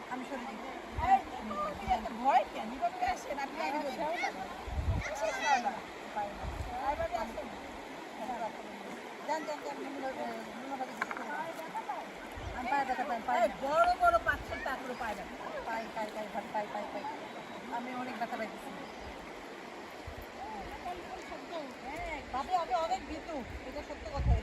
আমি সরে দিই। ভয় কেন আসেন আপনি আগে যান যান যান আমি পায়ে ব্যথা পাই বড় বড় পাথর তারপরে পায়ে ব্যথা পাই পাই পাই পাই পাই পাই আমি অনেক ব্যথা পাইতেছি। ভাবে আমি অনেক ভীতু, এটা সত্য কথা।